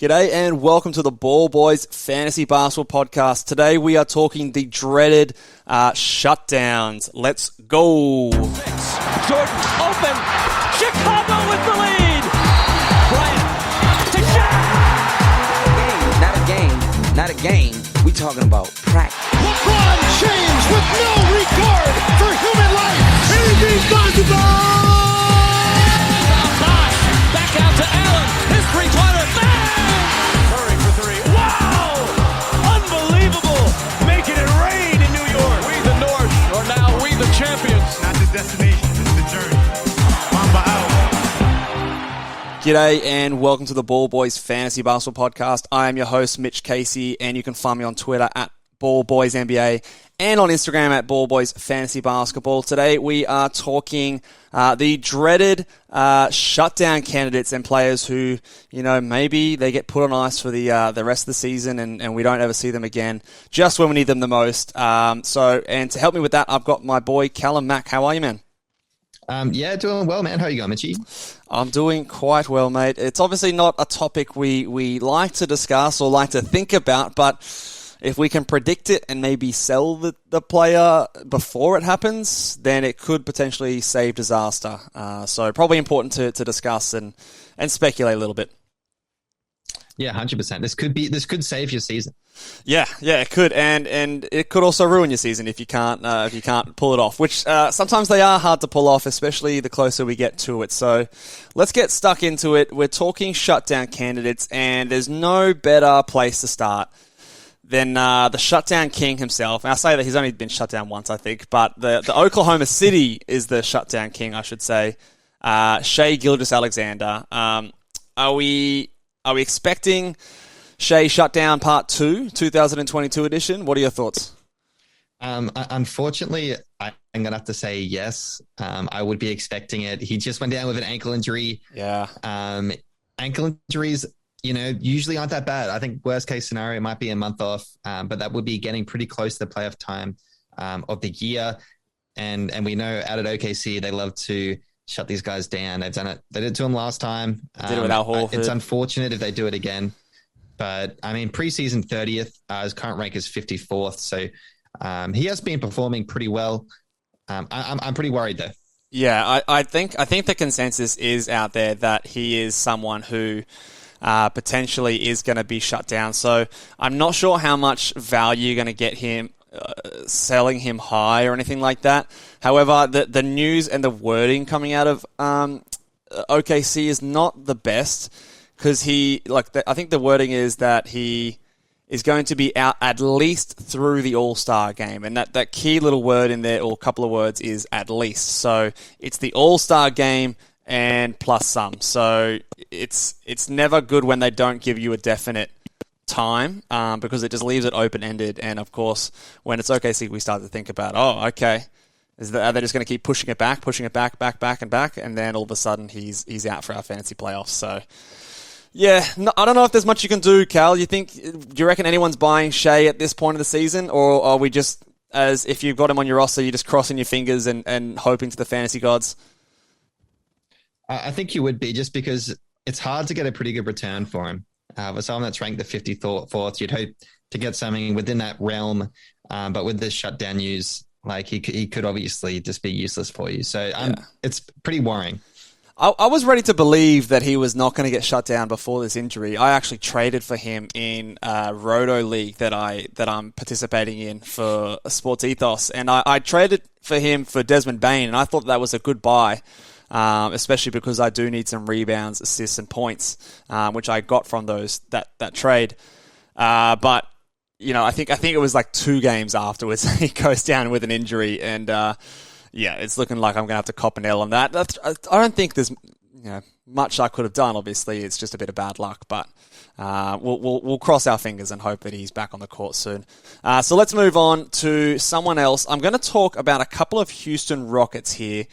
G'day and welcome to the Ball Boys Fantasy Basketball Podcast. Today we are talking the dreaded shutdowns. Let's go. Jordan open. Chicago with the lead. Bryant to Shai. Not a game. We talking about practice. LeBron James with no regard for human life. Anything's possible. Back out to Allen. His three-pointer. Curry for three. Wow! Unbelievable. Making it rain in New York. We the North are now we the champions. Not the destination, it's the journey. Mamba out. G'day and welcome to the Ball Boys Fantasy Basketball Podcast. I am your host, Mitch Casey, and you can find me on Twitter at BallBoysNBA and on Instagram at BallBoysFantasyBasketball. Today we are talking the dreaded shutdown candidates and players who, maybe they get put on ice for the rest of the season and we don't ever see them again, just when we need them the most. And to help me with that, I've got my boy Callum Mack. How are you, man? Yeah, doing well, man. How are you going, Mitchie? I'm doing quite well, mate. It's obviously not a topic we like to discuss or like to think about, but if we can predict it and maybe sell the player before it happens, then it could potentially save disaster. So probably important to discuss and speculate a little bit. Yeah, 100%. This could save your season. Yeah, it could, and it could also ruin your season if you can't pull it off. Which sometimes they are hard to pull off, especially the closer we get to it. So let's get stuck into it. We're talking shutdown candidates, and there's no better place to start than the shutdown king himself. And I say that he's only been shut down once, I think, but the Oklahoma City is the shutdown king, I should say. Shai Gilgeous-Alexander. Are we expecting Shai Shutdown Part 2, 2022 edition? What are your thoughts? Unfortunately, I'm going to have to say yes. I would be expecting it. He just went down with an ankle injury. Yeah. Ankle injuries, usually aren't that bad. I think worst case scenario might be a month off, but that would be getting pretty close to the playoff time of the year. And we know out at OKC, they love to shut these guys down. They've done it. They did it to him last time. Did it without Horford. It's unfortunate if they do it again. But, preseason 30th, his current rank is 54th. So he has been performing pretty well. I'm pretty worried, though. Yeah, I think the consensus is out there that he is someone who potentially is going to be shut down. So I'm not sure how much value you're going to get him selling him high or anything like that. However, the news and the wording coming out of OKC is not the best because I think the wording is that he is going to be out at least through the All-Star game. And that key little word in there, or a couple of words, is at least. So it's the All-Star game and plus some. So it's never good when they don't give you a definite time because it just leaves it open-ended. And, of course, when it's OKC, we start to think about, okay, are they just going to keep pushing it back, back, and then all of a sudden he's out for our fantasy playoffs. So, yeah, I don't know if there's much you can do, Cal. Do you reckon anyone's buying Shai at this point of the season, or are we just, as if you've got him on your roster, you're just crossing your fingers and hoping to the fantasy gods? I think you would be, just because it's hard to get a pretty good return for him. For someone that's ranked the 54th, you'd hope to get something within that realm. But with this shutdown news, he could obviously just be useless for you. So it's pretty worrying. I was ready to believe that he was not going to get shut down before this injury. I actually traded for him in a Roto League that I'm participating in for Sports Ethos, and I traded for him for Desmond Bane, and I thought that was a good buy. Especially because I do need some rebounds, assists, and points, which I got from that trade. But I think it was like 2 games afterwards he goes down with an injury, and it's looking like I'm going to have to cop an L on that. I don't think there's much I could have done. Obviously, it's just a bit of bad luck, but we'll cross our fingers and hope that he's back on the court soon. So let's move on to someone else. I'm going to talk about a couple of Houston Rockets here.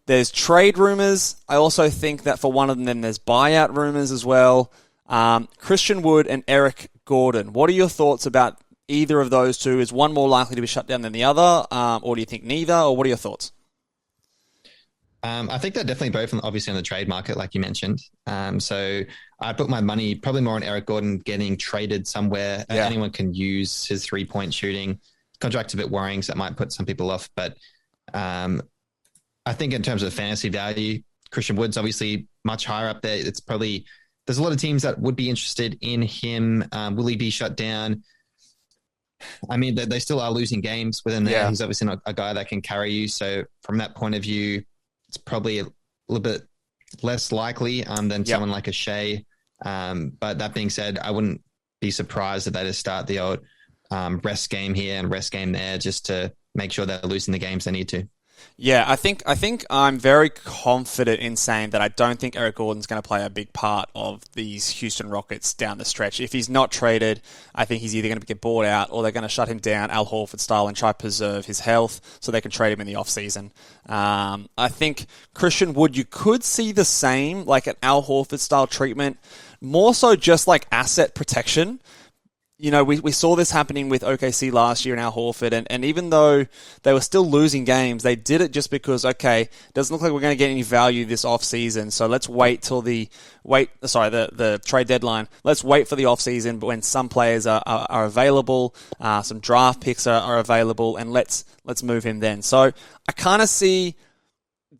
There's trade rumors. I also think that for one of them, then there's buyout rumors as well. Christian Wood and Eric Gordon. What are your thoughts about either of those two? Is one more likely to be shut down than the other? Or do you think neither? Or what are your thoughts? I think they're definitely both obviously on the trade market, like you mentioned. So I put my money probably more on Eric Gordon getting traded somewhere. Yeah. Anyone can use his 3-point shooting. Contract's a bit worrying, so that might put some people off. But I think in terms of fantasy value, Christian Wood's obviously much higher up there. It's probably, there's a lot of teams that would be interested in him. Will he be shut down? I mean, they still are losing games within there. He's obviously not a guy that can carry you. So from that point of view, it's probably a little bit less likely than someone like a Shai. But that being said, I wouldn't be surprised if they just start the old rest game here and rest game there just to make sure they're losing the games they need to. Yeah, I think I'm very confident in saying that I don't think Eric Gordon's going to play a big part of these Houston Rockets down the stretch. If he's not traded, I think he's either going to get bought out or they're going to shut him down Al Horford style and try to preserve his health so they can trade him in the offseason. I think Christian Wood, you could see the same, like an Al Horford style treatment, more so just like asset protection. You know, we saw this happening with OKC last year and Al Horford, and even though they were still losing games, they did it just because, okay, it doesn't look like we're going to get any value this offseason, so let's wait till the trade deadline. Let's wait for the offseason when some players are available, some draft picks are available, and let's move him then. So I kind of see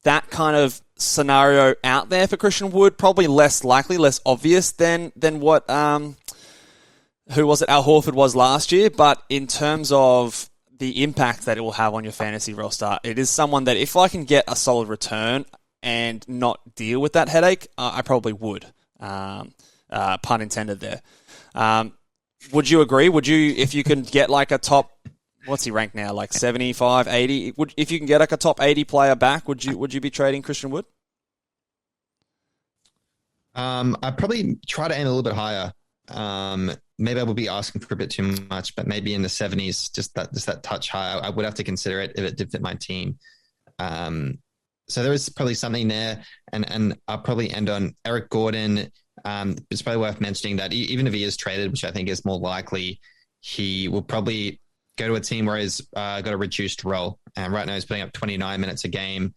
that kind of scenario out there for Christian Wood, probably less likely, less obvious than what who was it? Al Horford was last year, but in terms of the impact that it will have on your fantasy roster, it is someone that if I can get a solid return and not deal with that headache, I probably would. Pun intended there. Would you agree? Would you, if you can get like a top, what's he ranked now? Like 75, 80? If you can get like a top 80 player back, would you be trading Christian Wood? I'd probably try to aim a little bit higher. Maybe I would be asking for a bit too much, but maybe in the 70s, just that touch high, I would have to consider it if it did fit my team. So there is probably something there, and I'll probably end on Eric Gordon. It's probably worth mentioning that even if he is traded, which I think is more likely, he will probably go to a team where he's got a reduced role. And right now he's putting up 29 minutes a game.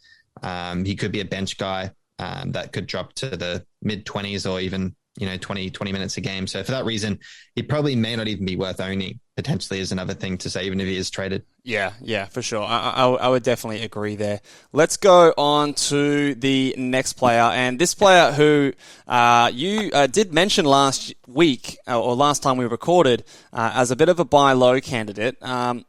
He could be a bench guy that could drop to the mid-20s or even 20 minutes a game. So for that reason, he probably may not even be worth owning, potentially, is another thing to say, even if he is traded. Yeah, for sure. I would definitely agree there. Let's go on to the next player. And this player who you did mention last week, or last time we recorded, as a bit of a buy low candidate. I'm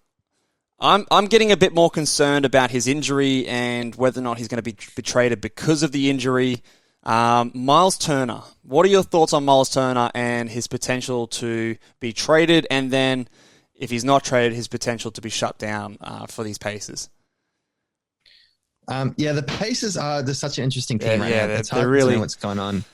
getting a bit more concerned about his injury and whether or not he's going to be traded because of the injury. Myles Turner. What are your thoughts on Myles Turner and his potential to be traded, and then if he's not traded, his potential to be shut down for these Pacers? The Pacers are just such an interesting team right now. It's hard really to know what's going on.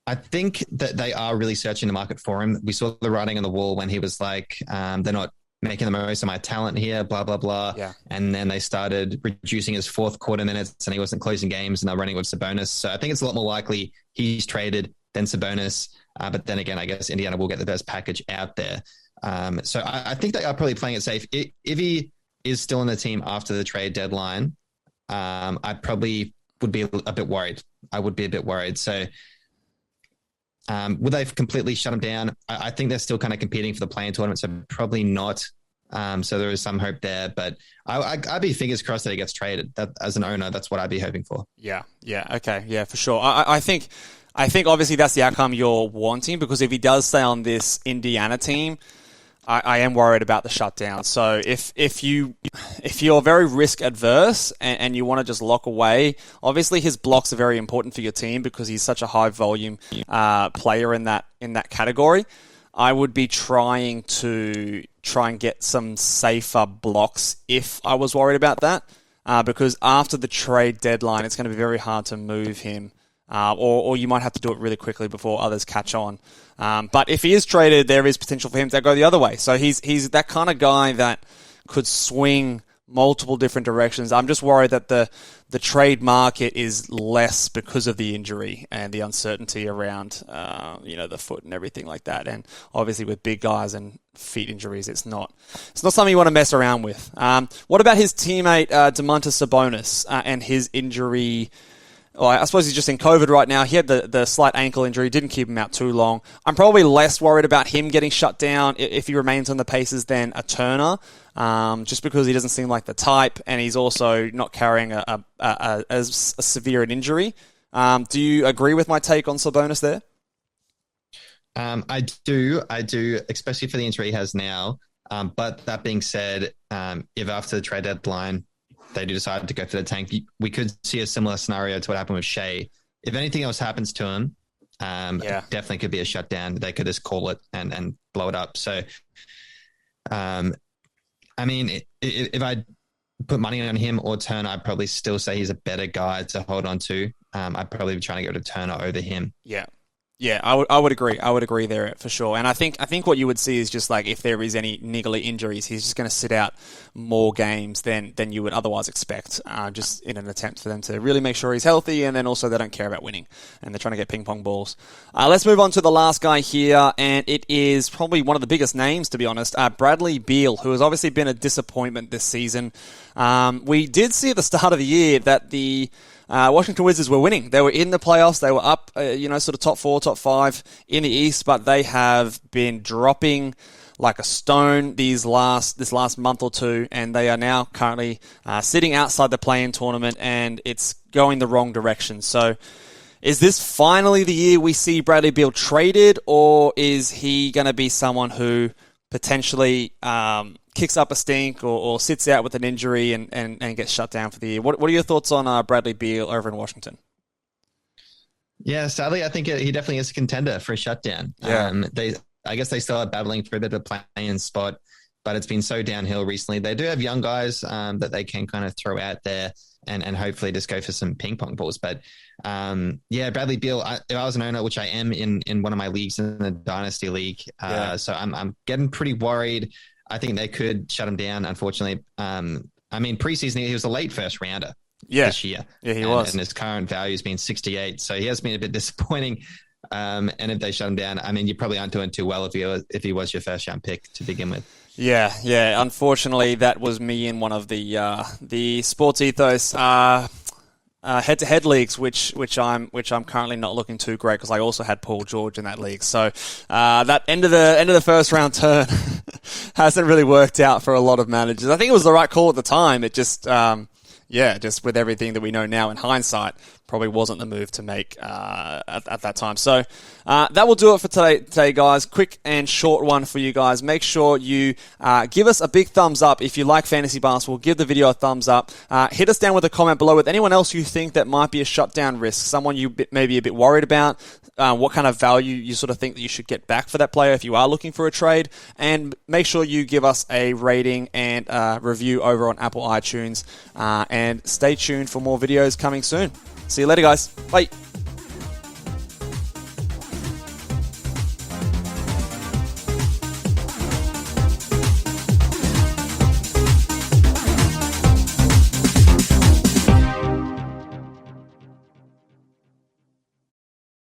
I think that they are really searching the market for him. We saw the writing on the wall when he was like, they're not making the most of my talent here, blah, blah, blah. Yeah. And then they started reducing his fourth quarter minutes and he wasn't closing games and they're running with Sabonis. So I think it's a lot more likely he's traded than Sabonis. But then again, I guess Indiana will get the best package out there. So I think they are probably playing it safe. If he is still in the team after the trade deadline, I probably would be a bit worried. I would be a bit worried. So would they completely shut him down? I think they're still kind of competing for the play-in tournament, so probably not. So there is some hope there, but I'd be fingers crossed that he gets traded. That, as an owner, that's what I'd be hoping for. Yeah, okay, yeah, for sure. I think obviously that's the outcome you're wanting, because if he does stay on this Indiana team, I am worried about the shutdown. So if you're very risk adverse and you want to just lock away, obviously his blocks are very important for your team because he's such a high volume player in that category. I would be trying and get some safer blocks if I was worried about that, because after the trade deadline, it's going to be very hard to move him. Or you might have to do it really quickly before others catch on. But if he is traded, there is potential for him to go the other way. So he's that kind of guy that could swing multiple different directions. I'm just worried that the trade market is less because of the injury and the uncertainty around the foot and everything like that. And obviously with big guys and feet injuries, it's not something you want to mess around with. What about his teammate Domantas Sabonis and his injury well, I suppose he's just in COVID right now. He had the slight ankle injury, didn't keep him out too long. I'm probably less worried about him getting shut down if he remains on the Pacers than a Turner, just because he doesn't seem like the type, and he's also not carrying as severe an injury. Do you agree with my take on Sabonis there? I do, especially for the injury he has now. But that being said, if after the trade deadline they do decide to go for the tank, we could see a similar scenario to what happened with Shai. If anything else happens to him, it definitely could be a shutdown. They could just call it and blow it up. So, I mean, if I put money on him or Turner, I'd probably still say he's a better guy to hold on to. I'd probably be trying to go to Turner over him. Yeah, I would agree. I would agree there for sure. And I think what you would see is just like if there is any niggly injuries, he's just going to sit out more games than you would otherwise expect, just in an attempt for them to really make sure he's healthy, and then also they don't care about winning, and they're trying to get ping pong balls. Let's move on to the last guy here, and it is probably one of the biggest names, to be honest, Bradley Beal, who has obviously been a disappointment this season. We did see at the start of the year that the Washington Wizards were winning. They were in the playoffs. They were up, sort of top 4, top 5 in the East, but they have been dropping like a stone this last month or two, and they are now currently sitting outside the play-in tournament, and it's going the wrong direction. So is this finally the year we see Bradley Beal traded, or is he going to be someone who potentially kicks up a stink or sits out with an injury and gets shut down for the year? What are your thoughts on Bradley Beal over in Washington? Yeah, sadly, I think he definitely is a contender for a shutdown. Yeah. I guess they still are battling for a bit of a play-in spot, but it's been so downhill recently. They do have young guys that they can kind of throw out there and hopefully just go for some ping pong balls. But Bradley Beal, if I was an owner, which I am in one of my leagues in the Dynasty League, so I'm getting pretty worried. I think they could shut him down, unfortunately. Preseason, he was a late first rounder this year. Yeah, he was. And his current value has been 68, so he has been a bit disappointing. And if they shut him down, you probably aren't doing too well if he was your first round pick to begin with. Yeah. Unfortunately, that was me in one of the Sports Ethos head-to-head leagues, which I'm currently not looking too great because I also had Paul George in that league. So that end of the first round turn hasn't really worked out for a lot of managers. I think it was the right call at the time. It just just with everything that we know now in hindsight, probably wasn't the move to make at that time. So that will do it for today, guys. Quick and short one for you guys. Make sure you give us a big thumbs up if you like fantasy basketball. Give the video a thumbs up. Hit us down with a comment below with anyone else you think that might be a shutdown risk, someone you may be a bit worried about, what kind of value you sort of think that you should get back for that player if you are looking for a trade. And make sure you give us a rating and review over on Apple iTunes. And stay tuned for more videos coming soon. See you later, guys. Bye.